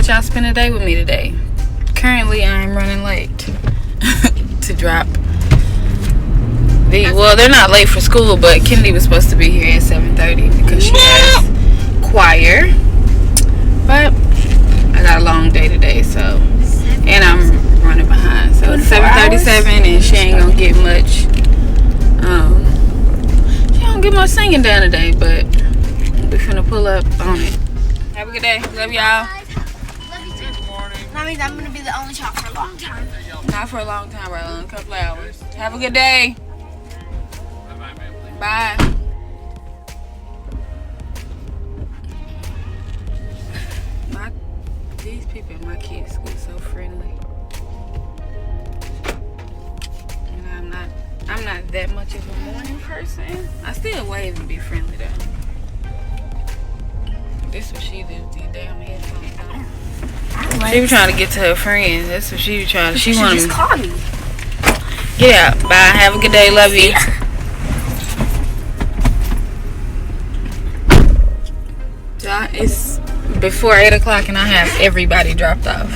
let y'all spend a day with me today. Currently, I'm running late to drop. Well, they're not late for school, but Kennedy was supposed to be here at 7:30 because she has choir. But I got a long day today, so, and I'm running behind. So it's 7:37 and she ain't gonna get much. She don't get much singing down today, but we finna pull up on it. Have a good day. Love y'all. Love you too. Good morning. That means I'm gonna be the only child for a long time. Not for a long time, Rylan. A couple hours. Have a good day. Bye. These people in my kids' school so friendly. And I'm not that much of a morning person. I still wave and be friendly though. This is what she do with these damn headphones on. She was trying to get to her friends. That's what she was trying to. She wanted just called me. Get out. Bye. Have a good day. Love you. It's before 8 o'clock and I have everybody dropped off.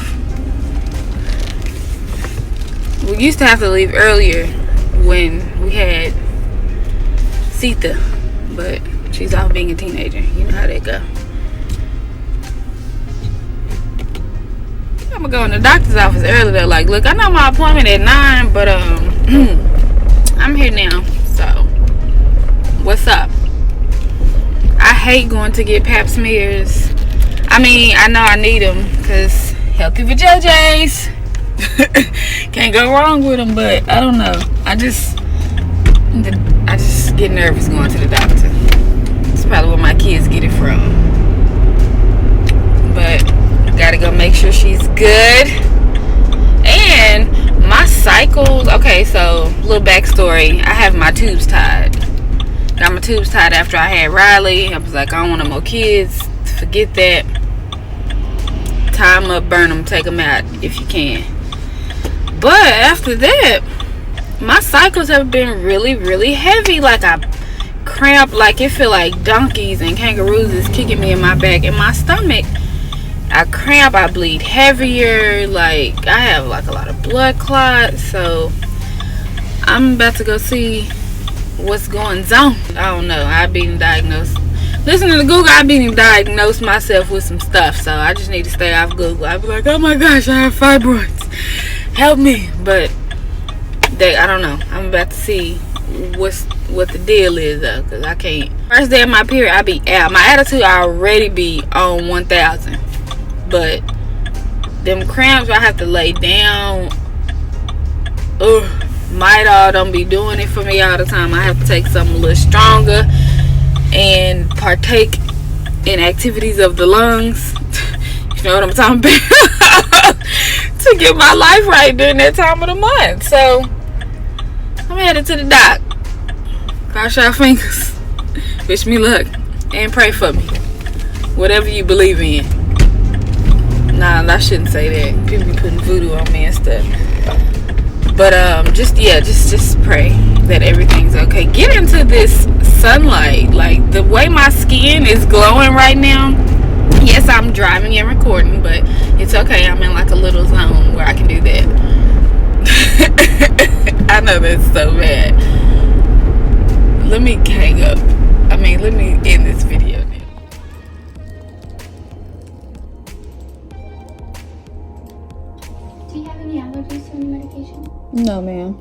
We used to have to leave earlier when we had Sita, but she's off being a teenager. You know how that go. I'm gonna go in the doctor's office early though. Like, look, I know my appointment at 9, but I'm here now. So, what's up? I hate going to get pap smears. I mean, I know I need them because healthy for JJ's. Can't go wrong with them, but I don't know. I just get nervous going to the doctor. It's probably where my kids get it from. But gotta go make sure she's good. And my cycles. Okay, so little backstory. I have my tubes tied. Got my tubes tied after I had Riley. I was like, I don't want no more kids. Forget that. Tie them up, burn them, take them out if you can. But after that, my cycles have been really, really heavy. Like I cramp, like it feel like donkeys and kangaroos is kicking me in my back and my stomach. I cramp, I bleed heavier. Like I have like a lot of blood clots. So I'm about to go see what's going on. I don't know. I've been diagnosed. Listening to Google, I've been diagnosed myself with some stuff. So I just need to stay off Google. I'd be like, oh my gosh, I have fibroids. Help me. But I don't know. I'm about to see what the deal is though. Because I can't. First day of my period, I be out. My attitude already be on 1,000. But them cramps, I have to lay down. Ugh. Midol don't be doing it for me all the time. I have to take something a little stronger and partake in activities of the lungs. You know what I'm talking about? To get my life right during that time of the month. So I'm headed to the doc. Cross your fingers. Wish me luck and pray for me. Whatever you believe in. Nah, I shouldn't say that. People be putting voodoo on me and stuff. But just pray that everything's okay. Get into this sunlight. Like the way my skin is glowing right now. Yes, I'm driving and recording, but it's okay. I'm in like a little zone where I can do that. I know that's so bad. Let me hang up. Let me end this video now. Do you have any allergies to any medication? No, ma'am.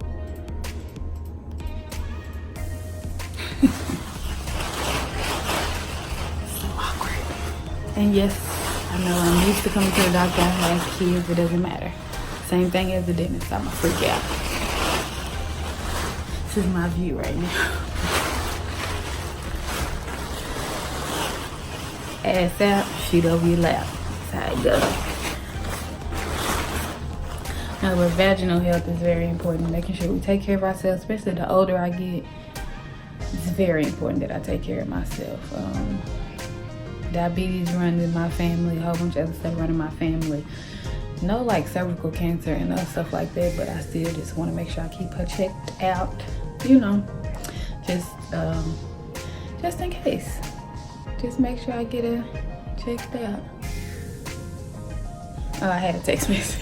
So awkward. And yes, I know I'm used to coming to the doctor as kids. It doesn't matter. Same thing as the dentist. I'm a freak out. This is my view right now. Ass out, shoot over your lap. That's how it goes. Now, but vaginal health is very important. Making sure we take care of ourselves, especially the older I get. It's very important that I take care of myself. Diabetes runs in my family, a whole bunch of other stuff running in my family. No like cervical cancer and other stuff like that, but I still just want to make sure I keep her checked out, you know, just in case. Just make sure I get her checked out. Oh, I had a text message.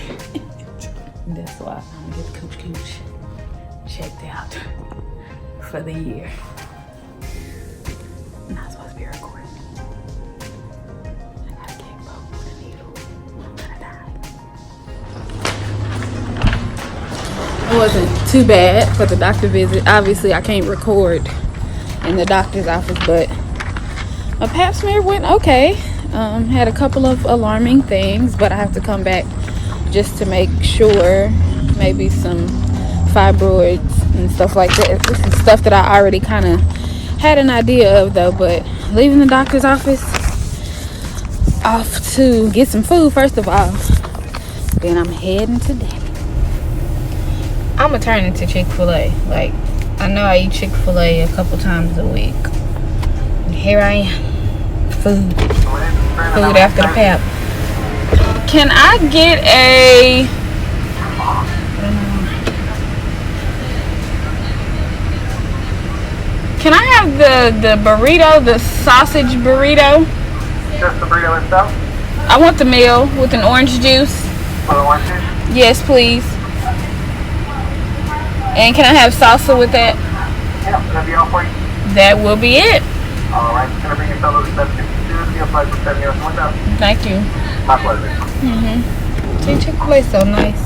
That's why I'm gonna get the cooch checked out for the year. Not supposed to be recording. I gotta get both with a needle. I'm gonna die. It wasn't too bad for the doctor visit. Obviously, I can't record in the doctor's office, but my pap smear went okay. Had a couple of alarming things, but I have to come back just to make sure. Maybe some fibroids and stuff like that. This is stuff that I already kind of had an idea of though, but leaving the doctor's office off to get some food first of all, then I'm heading to Daddy. I'm gonna turn into Chick-fil-A. Like, I know I eat Chick-fil-A a couple times a week, and here I am. Food after the pap. Can I get a Can I have the burrito, the sausage burrito? Just the burrito itself? I want the meal with an orange juice. For the orange juice? Yes, please. And can I have salsa with that? Yeah, can that be all for you? That will be it. Alright, just gonna bring your fellow to 752. Be a pleasure with 7 minutes. What's up? Thank you. My pleasure. See, Chick-fil-A so nice.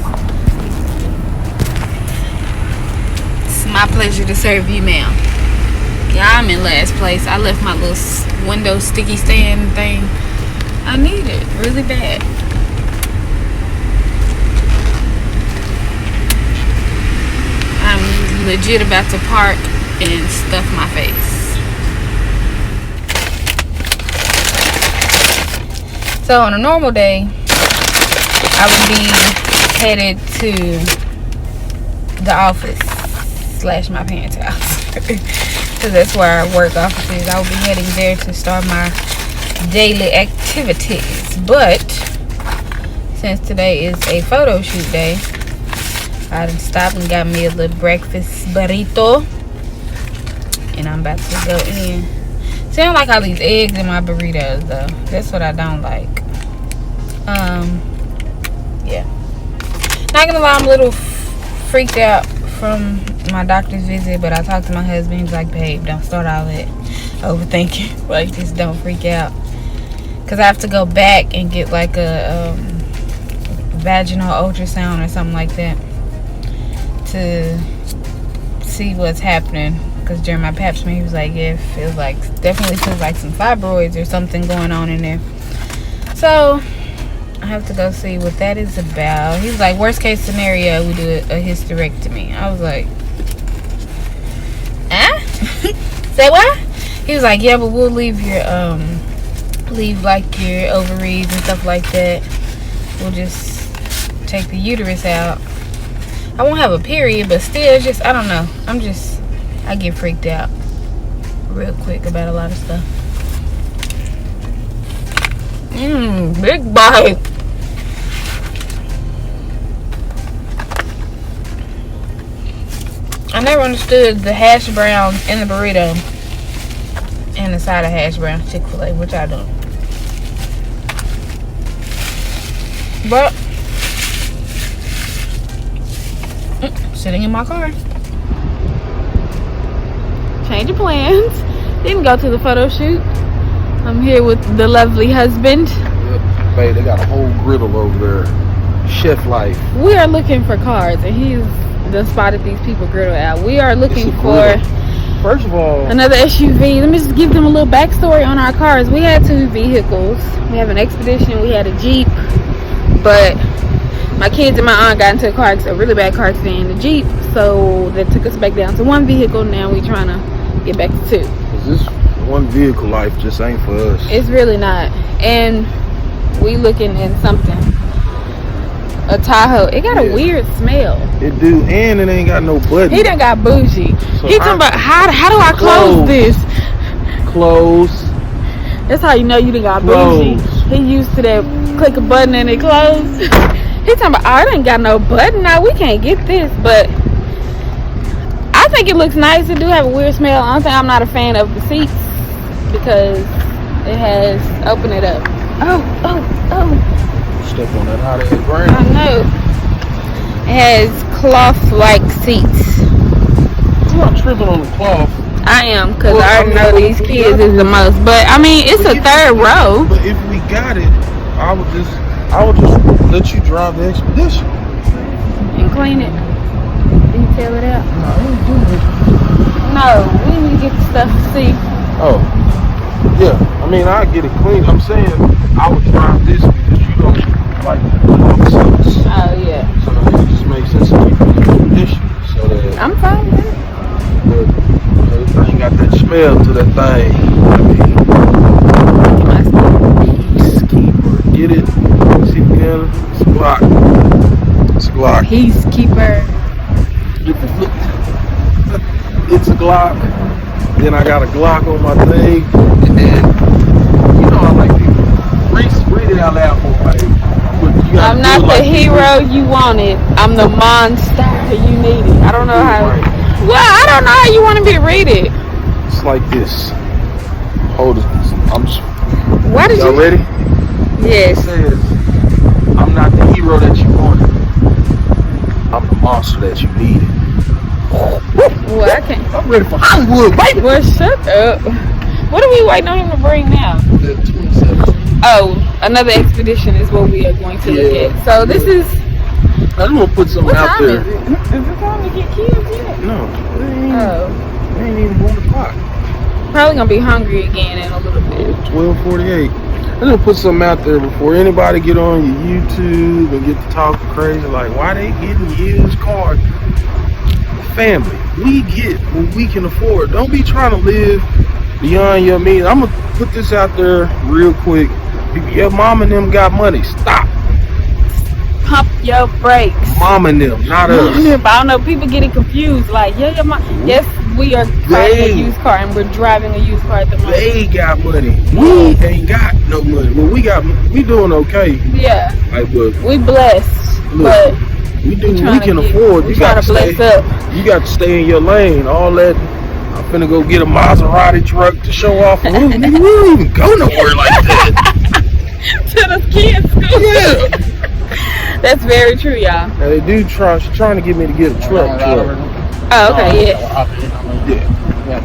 It's my pleasure to serve you, ma'am. Yeah, I'm in last place. I left my little window sticky stand thing. I need it really bad. I'm legit about to park and stuff my face. So on a normal day, I would be headed to the office / my parents' house. Because that's where our work office is. I will be heading there to start my daily activities. But since today is a photo shoot day, I stopped and got me a little breakfast burrito, and I'm about to go in. See, I don't like all these eggs in my burritos though. That's what I don't like. Yeah. Not gonna lie, I'm a little freaked out from my doctor's visit, but I talked to my husband. He's like, babe, don't start all that overthinking. Like, just don't freak out, because I have to go back and get like a vaginal ultrasound or something like that to see what's happening. Because during my pap smear, he was like, yeah, definitely feels like some fibroids or something going on in there. So I have to go see what that is about. He's like, worst case scenario, we do a hysterectomy. I was like, say what? He was like, yeah, but we'll leave your like your ovaries and stuff like that. We'll just take the uterus out. I won't have a period, but still, just, I don't know. I get freaked out real quick about a lot of stuff. Big bite. I never understood the hash browns in the burrito and the side of hash browns Chick-fil-A, which I don't. But sitting in my car. Change of plans. Didn't go to the photo shoot. I'm here with the lovely husband. Yep. Babe, they got a whole griddle over there. Chef life. We are looking for cars, and he's done spotted these people griddle out. We are looking for, first of all, another SUV. Let me just give them a little backstory on our cars. We had 2 vehicles. We have an Expedition. We had a Jeep. But my kids and my aunt got into a really bad car accident in the Jeep. So that took us back down to 1 vehicle. Now we're trying to get back to 2. Is this one vehicle life just ain't for us? It's really not. And we looking at something. A Tahoe. It got a weird smell. It do, and it ain't got no button. He done got bougie. So He talking about how do I close this? Close. That's how you know you done got bougie. He used to that click a button and it closed. He talking about, oh, it ain't got no button. Now we can't get this. But I think it looks nice. It do have a weird smell. I don't think I'm not a fan of the seats because it has open it up. Oh. step on that hot ass ground. I know. It has cloth-like seats. I'm not tripping on the cloth. I am, because I already know these kids is the most. But, I mean, it's a third row. But if we got it, I would just let you drive the Expedition. And clean it. Detail it out. No, I ain't doing it. No, we need to get the stuff to see. Oh, yeah. I mean, I get it clean. I'm saying I would drive this because you don't like the seats. Oh, yeah. So it just makes sense to keep it in condition. So that I'm fine with it. everything got that smell to that thing. I mean, Peacekeeper. Get it? See again? It's a Glock. It's a Glock. Peacekeeper. It's a Glock. Then I got a Glock on my thing. And then, you know, I like people. Read it out loud for me. I'm not the hero you wanted. I'm the monster you needed. I don't know how. Well, I don't know how you want to be rated. It's like this. Hold it. I'm just. Why did y'all you? Ready? Yes. It says, I'm not the hero that you wanted. I'm the monster that you needed. Well, I can't. I'm ready for Hollywood, baby. Well, shut up. What are we waiting on him to bring now? The 27th. Oh, another expedition is what we are going to look at. So this is. I'm gonna put something What out time there. is it? Is it time to get kids yet? No, Oh, it ain't even 1 o'clock. probably gonna be hungry again in a little bit. 12:48. I'm gonna put something out there before anybody get on your YouTube and get to talking crazy like why they getting used cars. Family, we get what we can afford. Don't be trying to live beyond your means. I'm gonna put this out there real quick. If your mom and them got money, stop. Pump your brakes. Mom and them, not us. I don't know. People getting confused. Like, yeah, yes, we are buying a used car and we're driving a used car at the moment. They got money. We ain't got no money. Well, we doing okay. Yeah, Like, but we blessed, look, but we do what we can afford. We You trying got to to bless stay. up. You got to stay in your lane. All that. I'm finna go get a Maserati truck to show off. We don't even go nowhere like that. To the kids' school. Yeah. That's very true, y'all. Now they do try. She's trying to get me to get a truck. Oh, okay, yeah. Yeah.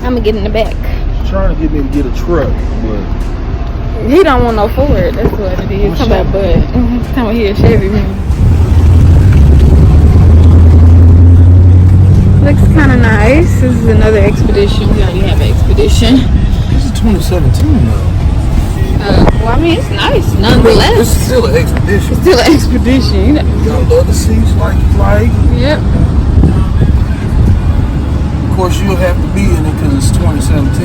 I'm gonna get in the back. She's trying to get me to get a truck, but He don't want no Ford. That's what it is. Talking about Bud. Talking about he a Chevy man. Looks kind of nice. This is another expedition. We already have an expedition. this is 2017 though. Well, I mean, it's nice nonetheless. This is still an expedition. It's still an expedition, you know. You got leather seats like you like. Yep. Of course, you'll have to be in it because it's 2017.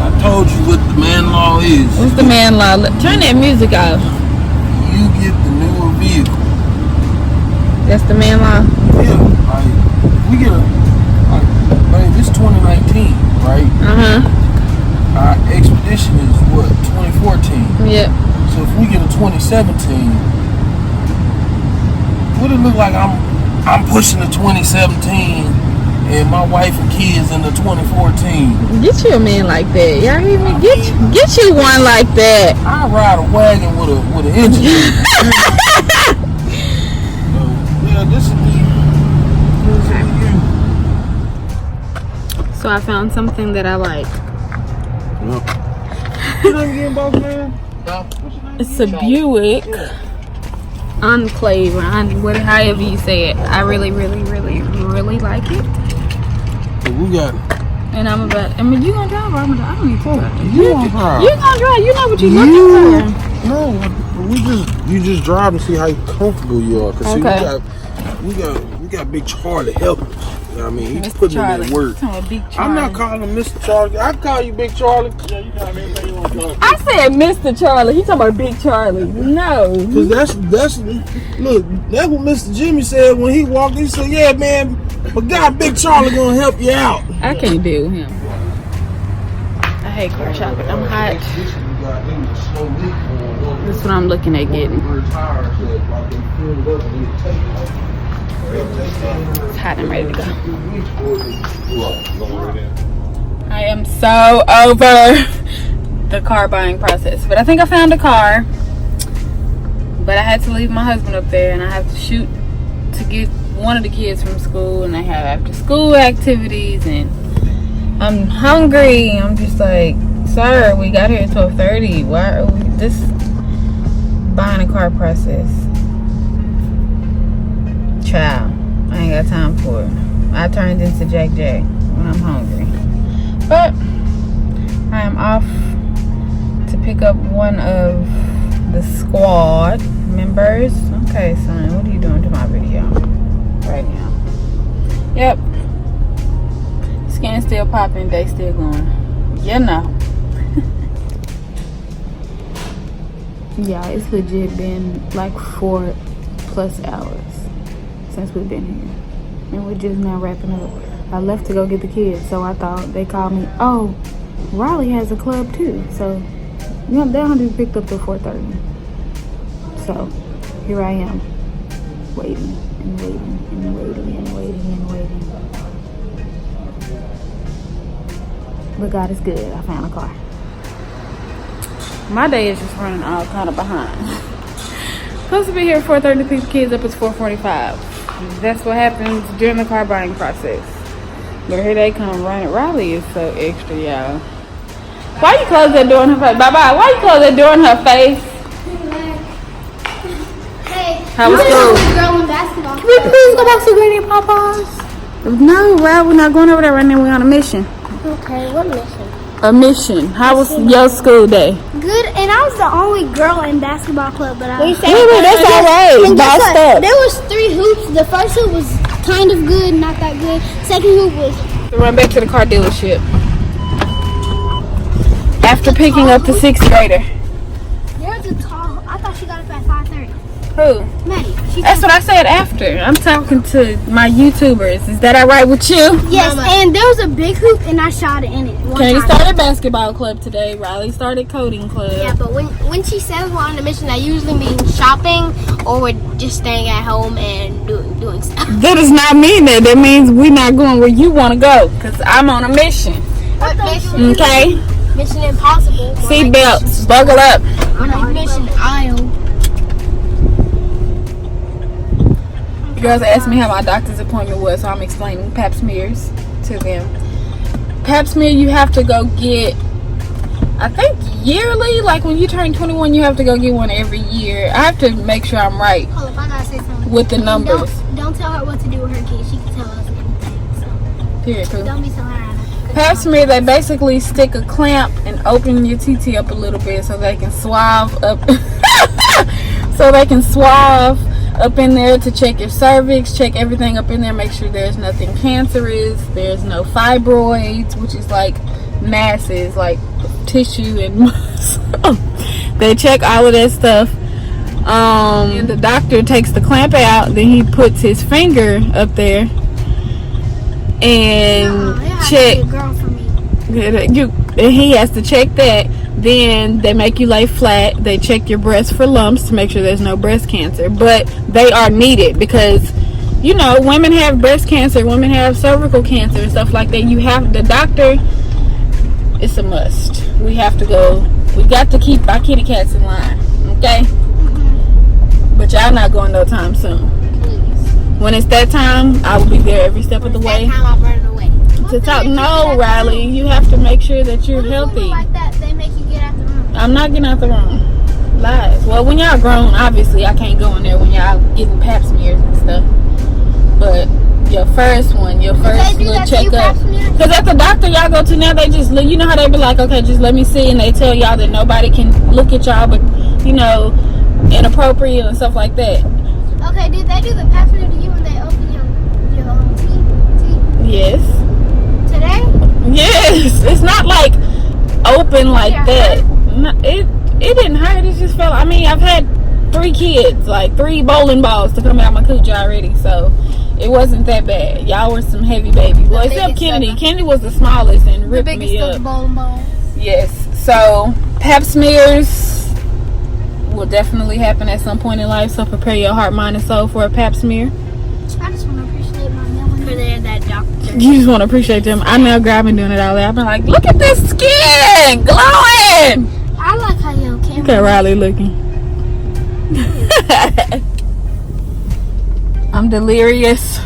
I told you what the man law is. What's the man law? Turn that music off. You get the newer vehicle. That's the man law. Yeah, like we get a like this 2019, right? Our expedition is what 2014. Yep. So if we get a 2017, would it look like I'm pushing the 2017 and my wife and kids in the 2014? Get you a man like that. Y'all hear me? Get you one like that. I ride a wagon with an engine. Yeah, this is So I found something that I like. you name again, boss man? It's a Buick Enclave, or however you say it. I really, really, really, really like it. We got it. And you gonna drive? I don't need to drive. You gonna drive? You gonna drive? You know what you're looking for. No, you just drive and see how comfortable you are. Cause Okay. see, we got Big Charlie helping us. You know what I mean? He's Mr. putting Charlie. in that work. Big Charlie. I'm not calling him Mr. Charlie. I call you Big Charlie. Yeah, you got everything you want to call. I said Mr. Charlie. He talking about Big Charlie. No. Cause that's look, that's what Mr. Jimmy said when he walked. He said, "Yeah, man, but God, Big Charlie gonna help you out." I can't deal with him. I hate car shopping. I'm hot. That's what I'm looking at getting. It's hot. I'm ready to go. I am so over the car buying process. But I think I found a car. But I had to leave my husband up there, and I have to shoot to get one of the kids from school, and they have after school activities, and I'm hungry. I'm just like, sir, we got here at 12:30. Why are we this buying a car process? Child, I ain't got time for it. I turned into Jack when I'm hungry. But I am off to pick up one of the squad members. Okay, son, what are you doing to my video right now? Yep. Skin still popping, day still going. You know. Yeah, it's legit been like 4+ hours since we've been here. And we're just now wrapping up. I left to go get the kids, so I thought they called me, oh, Raleigh has a club too. So, you know, they don't have to be picked up till 4:30. So, here I am, waiting and waiting and waiting and waiting and waiting. But God is good. I found a car. My day is just running all kind of behind. Supposed to be here at 4:30 to pick the kids up. It's 4:45. That's what happens during the car buying process. But here they come running. Riley is so extra, y'all. Why you close that door in her face? Bye-bye. Why you close that door in her face? Hey, How was school? girl in basketball. Can we please go back to Granny and Papa's? No, well, we're not going over there right now. We're on a mission. Okay, what mission? A mission. How was your school day? Good, and I was the only girl in basketball club, but I... Wait, that's all right. And guess Bossed what? up. There was 3 hoops. The first hoop was kind of good, not that good. Second hoop was... Run back to the car dealership. After picking up the 6th grader. There's a tall... I thought she got up at 5:30. Who? Maddie. That's what I said after. I'm talking to my YouTubers. Is that all right with you? Yes, and there was a big hoop, and I shot it in it. Kennedy started basketball club today. Riley started coding club. Yeah, but when she says we're on a mission, that usually means shopping or we're just staying at home and doing stuff. That does not mean that. That means we're not going where you want to go. Because I'm on a mission. What mission? Okay? Mission Impossible. Seat belts. Buckle up. On a mission aisle. The girls asked me how my doctor's appointment was, so I'm explaining pap smears to them. Pap smear you have to go get, I think yearly, like when you turn 21 you have to go get one every year. I have to make sure I'm right Hold up, I gotta say something. with the numbers. Don't tell her what to do with her kids. She can tell us anything. So Period, cool. don't be telling her. Pap smear, they basically stick a clamp and open your TT up a little bit so they can swab up up in there to check your cervix, check everything up in there, make sure there's nothing cancerous, there's no fibroids, which is like masses, like tissue and muscle. They check all of that stuff. And the doctor takes the clamp out, then he puts his finger up there and check. He has to check that. Then they make you lay flat. They check your breast for lumps to make sure there's no breast cancer. But they are needed because, you know, women have breast cancer, women have cervical cancer and stuff like that. You have the doctor. It's a must. We have to go. We got to keep our kitty cats in line, okay? But y'all not going no time soon. When it's that time, I will be there every step of the way. That time I'll burn it away. To talk, no, Riley, you have to make sure that you're healthy. Like that, they make you get out the room. I'm not getting out the room. Lies. Well, when y'all grown, obviously I can't go in there when y'all getting pap smears and stuff. But your first little checkup. Because at the doctor y'all go to now, they just, you know how they be like, okay, just let me see, and they tell y'all that nobody can look at y'all, but you know, inappropriate and stuff like that. Okay, did they do the pap smear to you when they open your teeth? Yes. Today? Yes. It's not like open like that. No, it didn't hurt. It just felt. I mean, I've had 3 kids, like 3 bowling balls to come out my cooch already, so it wasn't that bad. Y'all were some heavy babies. Well, except Kennedy. Kennedy was the smallest and ripped me up. The bowling balls. Yes. So pap smears will definitely happen at some point in life. So prepare your heart, mind, and soul for a pap smear. I just want to appreciate my for that doctor. You just want to appreciate them. I know, girl, I've been doing it all day. I've been like, look at this skin glowing. I like how your Look camera. at Riley looking. I'm delirious.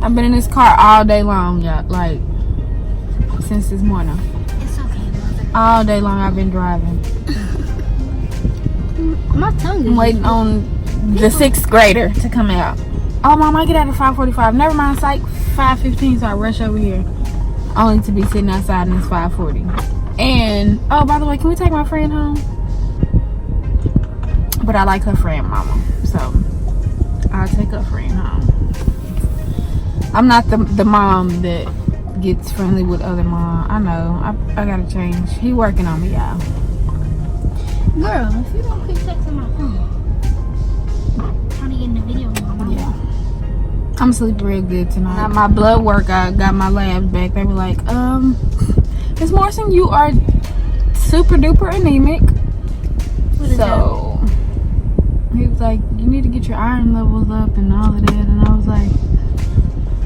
I've been in this car all day long, y'all. Like, since this morning. It's okay, mother. All day long I've been driving. My tongue is. I'm waiting on the 6th grader to come out. Oh, Mom, I get out at 5:45. Never mind, it's like 5:15, so I rush over here. Only to be sitting outside and it's 5:40. And, oh, by the way, can we take my friend home? But I like her friend, Mama. So, I'll take her friend home. I'm not the mom that gets friendly with other mom. I know. I gotta change. He working on me, y'all. Girl, if you don't keep texting my phone, I'm trying to get in the video with my mom. Yeah. I'm sleeping real good tonight. Got my blood work. I got my labs back. They were like, Miss Morrison, you are super duper anemic. So he was like, you need to get your iron levels up and all of that. And I was like,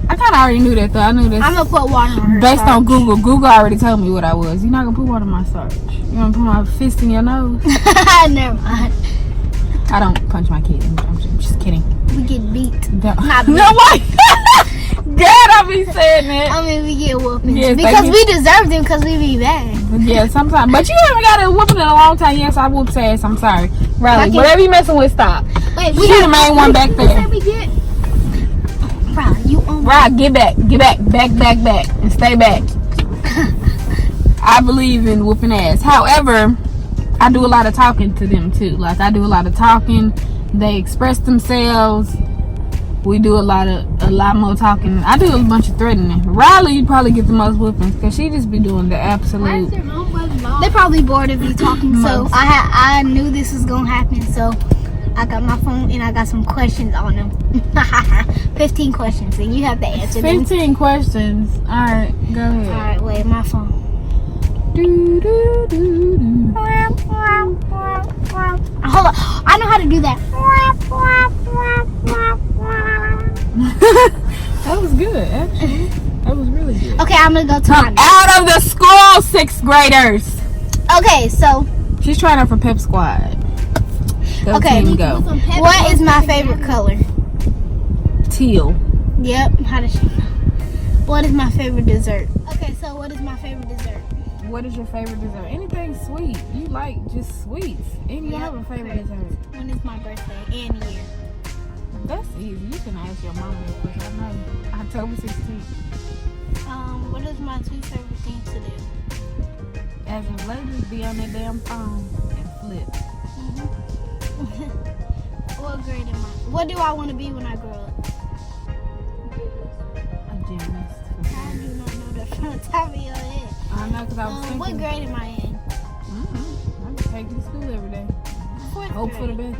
I kind of already knew that though. I knew this. I'm gonna put water on her. Based on Google. Google already told me what I was. You're not gonna put water on my starch. You're gonna put my fist in your nose. Never mind. I don't punch my kids. I'm just kidding. We get beat. Not no way. God, I be saying that. I mean, we get whoopings. Yes, because we deserve them because we be bad. Yeah, sometimes. But you haven't got a whooping in a long time. Yes, I whooped ass. I'm sorry. Riley, whatever you messing with, stop. Wait, She the main one back there. We get. Bro, you on. Right, get back. Back, and stay back. I believe in whooping ass. However, I do a lot of talking to them too. Like, I do a lot of talking. They express themselves. We do a lot more talking. I do a bunch of threatening. Riley, you probably get the most whoopings because she just be doing the absolute. They probably bored of you talking, so I knew this was gonna happen. So I got my phone and I got some questions on them. 15 questions, and you have to answer them. 15 questions. All right, go ahead. All right, wait, my phone. Hold on, I know how to do that. That was good, actually. That was really good. Okay, I'm gonna go to Come out of the school, 6th graders. Okay, so She's trying out for Pep Squad. Go okay, team, go. What is my favorite color? Teal. Yep. How does she know? What is my favorite dessert? Okay, so what is my favorite dessert? What is your favorite dessert? Anything sweet. You like just sweets. And you have a favorite dessert. When is my birthday and year? That's easy. You can ask your mama real quick. I know. October 16th. What is my 2 favorite things to do? As of late, just be on that damn phone and flip. What grade am I? What do I want to be when I grow up? A gymnast. How do you not know that from the top of your head? I know because I was thinking. What grade am I in? I just take you to school every day. Hope for the best.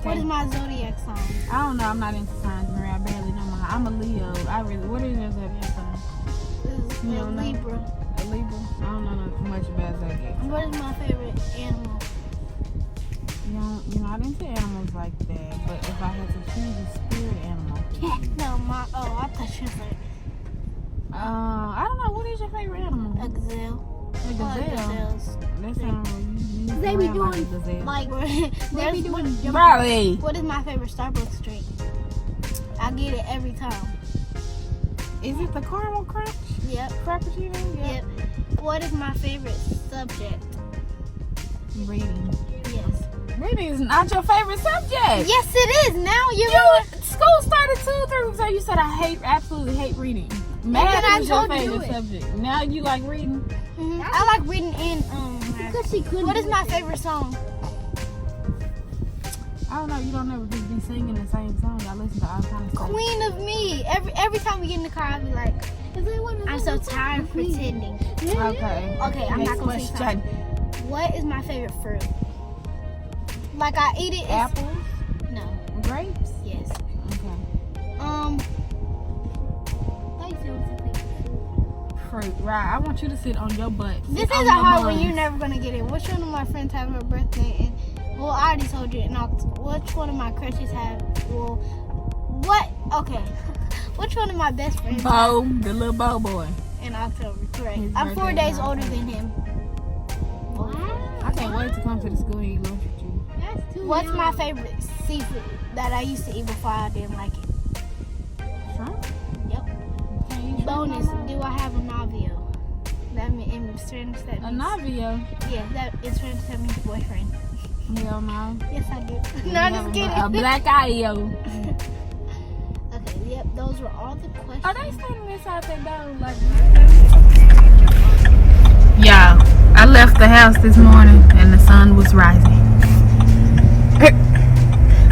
What is my zodiac sign? I don't know. I'm not into signs, Marie. I barely know mine. I'm a Leo. What is your zodiac sign? This is a Libra. A Libra? I don't know much about zodiac. What is my favorite animal? You know, I didn't say animals like that, but if I had to choose a spirit animal. No, I thought you said. I don't know. What is your favorite animal? A gazelle. A gazelle. That sounds They be doing like a gazelle. like they be doing. Riley. What is my favorite Starbucks drink? I get it every time. Is it the caramel crunch? Yep. Frappuccino? Yep. What is my favorite subject? Reading. Yes. Reading is not your favorite subject. Yes, it is. Now School started 2 or 3 weeks ago. You said I absolutely hate reading. Math is your favorite subject. Now you like reading? Mm-hmm. I like reading and because she couldn't. What is my favorite song? I don't know. You don't ever just be singing the same song. I listen to all kinds of stuff. Queen of Me. Every time we get in the car, I be like, I'm so tired of pretending. Okay. Okay, I'm not gonna say what is my favorite fruit? Like I eat it. Apples? No. Grapes? Yes. Okay. Fruit, right? I want you to sit on your butt. This is a hard one. You're never gonna get it. Which one of my friends have her birthday? Well, I already told you. Which one of my crushes have? Well, what? Okay. Which one of my best friends? Bo, the little Bo boy. In October, correct. His I'm 4 birthday days in older October. than him. I can't wait to come to the school and eat lunch with you. That's too What's young. my favorite seafood that I used to eat before I didn't like it? Shrimp? Yep. Can you eat shrimp, Bonus, Mama? do I have a novio? That means in Spanish that A means novio? yeah, that in Spanish that means boyfriend. Hell no. Yes, I do. You No, I'm have just kidding. A black eye, yo. Okay, yep, those were all the questions. Are they standing inside that door like? Yeah, I left the house this morning and the sun was rising.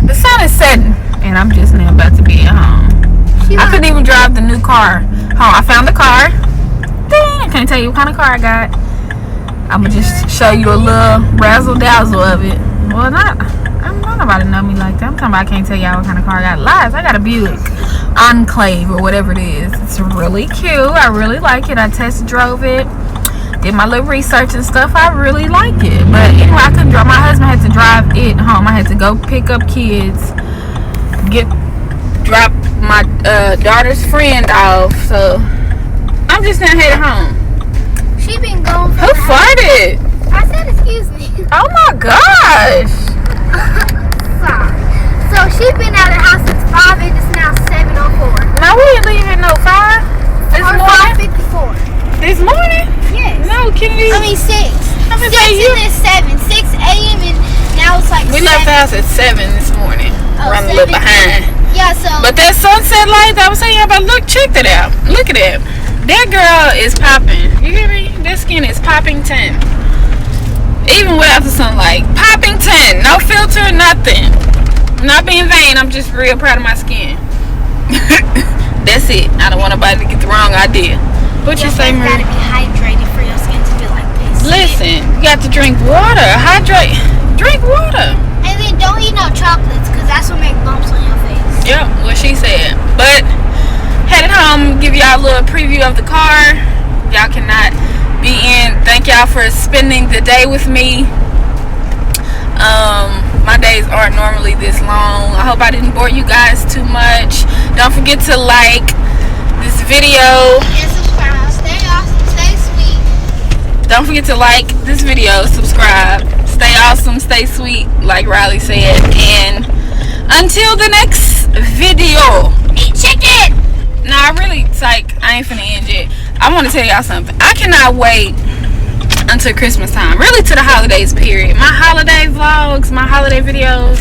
The sun is setting and I'm just now about to be at home. I couldn't even drive the new car home. I found the car. Dang, I can't tell you what kind of car I got. I'm gonna just show you a little razzle dazzle of it. Well, not nobody know me like that. I'm talking about I can't tell y'all what kind of car I got. Lies, I got a Buick Enclave or whatever it is. It's really cute. I really like it. I test drove it. Did my little research and stuff. I really like it. But anyway, I couldn't drive. My husband had to drive it home. I had to go pick up kids, drop my daughter's friend off. So I'm just gonna head home. She been gone for Who farted? I said excuse me. Oh my gosh. Sorry. So she's been out of the house since 5 and it's now 7:04. No, we ain't leaving no 5 this Or morning. 5:54. This morning? Yes. No, can we? I mean 6. I'm gonna 6 say you. and then 7. 6 a.m. and now it's like We 7. left the house at 7 this morning. Oh, Running a little 7. behind. Yeah, so But that sunset light that I was saying about, look, check that out. Look at that. That girl is popping. You hear me? That skin is popping 10. Even without the sunlight. Popping 10. No filter, nothing. Not being vain. I'm just real proud of my skin. That's it. I don't want nobody to get the wrong idea. What you say, gotta Marie? be hydrated for your skin to be like this. Listen, you got to drink water. Hydrate. Drink water. And then don't eat no chocolates because that's what makes bumps on your face. Yep, what she said. But headed home, give y'all a little preview of the car. Y'all cannot be in. Thank y'all for spending the day with me. My days aren't normally this long. I hope I didn't bore you guys too much. Don't forget to like this video. And subscribe. Stay awesome. Stay sweet. Don't forget to like this video, subscribe, stay awesome, stay sweet, like Riley said. And until the next video, Eat chicken. no, I really, like, I ain't finna end yet. I want to tell y'all something. I cannot wait until Christmas time, really to the holidays period. My holiday vlogs, my holiday videos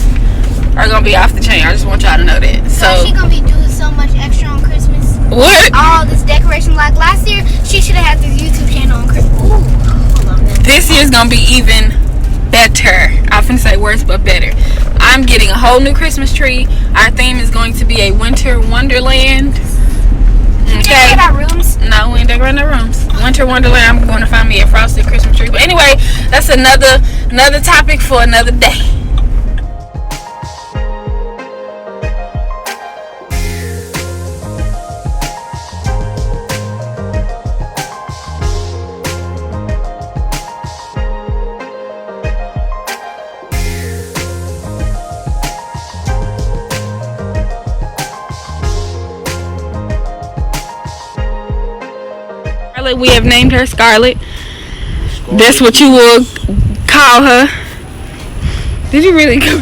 are gonna be off the chain. I just want y'all to know that. So She gonna be doing so much extra on Christmas. what? All this decoration. Like last year, she should have had this YouTube channel on Christmas. Ooh, hold on. This year's gonna be even better. I finna say worse, but better. I'm getting a whole new Christmas tree. Our theme is going to be a winter wonderland. Okay. Our rooms. No, we ain't decorating the rooms. Winter wonderland. I'm going to find me a frosted Christmas tree. But anyway, that's another topic for another day. We have named her Scarlett. That's what you will call her. Did you really go?